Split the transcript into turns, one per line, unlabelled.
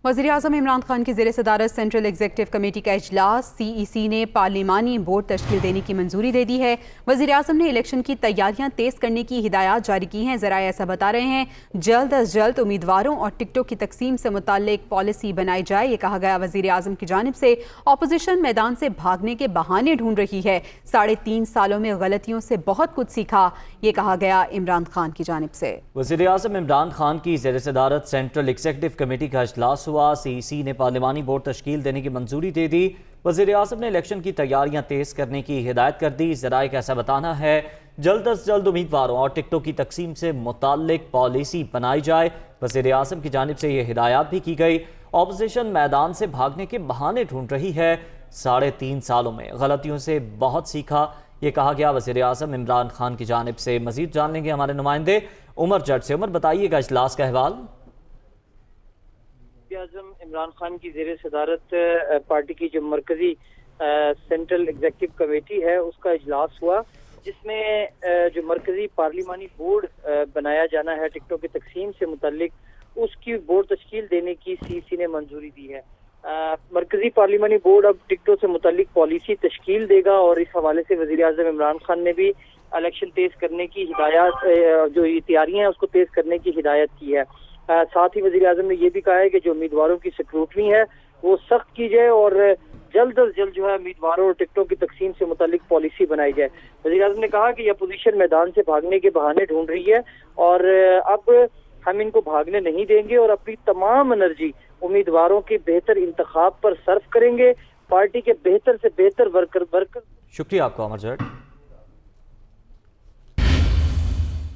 वज़ीर-ए-आज़म इमरान खान की ज़ेर सदारत सेंट्रल एग्जीक्यूटिव कमेटी का इजलास CEC ने पार्लिमानी बोर्ड तश्कील देने की मंजूरी दे दी है। वज़ीर-ए-आज़म ने इलेक्शन की तैयारियां तेज़ करने की हिदायत जारी की हैं। ज़राए ऐसा बता रहे हैं जल्द अज जल्द उम्मीदवारों और टिकटों की तकसीम से मुताल्लिक पॉलिसी बनाई जाए। ये कहा गया वज़ीर-ए-आज़म की जानिब से अपोजिशन मैदान से भागने के बहाने ढूंढ रही है। 3.5 सालों में गलतियों से बहुत कुछ सीखा, ये कहा गया इमरान खान की जानिब से।
वज़ीर-ए-आज़म इमरान खान की ज़ेर सदारत सेंट्रल एग्जीक्यूटिव कमेटी का इजलास हुआ। CEC ने पार्लिमानी बोर्ड तश्कील देने की मंजूरी दे दी। वज़ीर-ए-आज़म ने इलेक्शन की तैयारियां तेज़ करने की हिदायत कर दी। ज़राए का ऐसा बताना है जल्द अज जल्द उम्मीदवारों और टिकटों की तकसीम से मुताल्लिक पॉलिसी बनाई जाए। वज़ीर-ए-आज़म की जानिब से ये हिदायत भी की गई। अपोजिशन मैदान से भागने के बहाने ढूंढ रही है। 3.5 सालों में गलतियों से बहुत सीखा, ये कहा गया वज़ीर-ए-आज़म इमरान खान की जानिब से। मज़ीद जान लेंगे हमारे नुमाइंदे उमर जट से। उमर, बताइएगा इजलास का अहवाल।
आज़म इमरान खान की ज़ेर सदारत पार्टी की जो मरकजी सेंट्रल एग्जीक्यूटिव कमेटी है उसका इजलास हुआ, जिसमें जो मरकजी पार्लिमानी बोर्ड बनाया जाना है टिकटों की तकसीम से मुतल्लिक, उसकी बोर्ड तश्कील देने की CEC ने मंजूरी दी है। मरकजी पार्लिमानी बोर्ड अब टिकटों से मुतल्लिक पॉलिसी तश्कील देगा और इस हवाले से वज़ीर-ए-आज़म इमरान खान ने भी इलेक्शन तेज करने की हिदायत, जो तैयारियां हैं उसको तेज करने की हिदायत की है। साथ ही वज़ीर-ए-आज़म ने यह भी कहा है कि जो उम्मीदवारों की स्क्रूटनी है वो सख्त की जाए और जल्द अज जल्द जो है उम्मीदवारों और टिकटों की तकसीम से मुतालिक पॉलिसी बनाई जाए। वज़ीर-ए-आज़म ने कहा कि अपोजिशन मैदान से भागने के बहाने ढूंढ रही है और अब हम इनको भागने नहीं देंगे और अपनी तमाम एनर्जी उम्मीदवारों के बेहतर इंतखाब पर सर्फ करेंगे, पार्टी के बेहतर से बेहतर वर्कर।
शुक्रिया आपका उमर जट।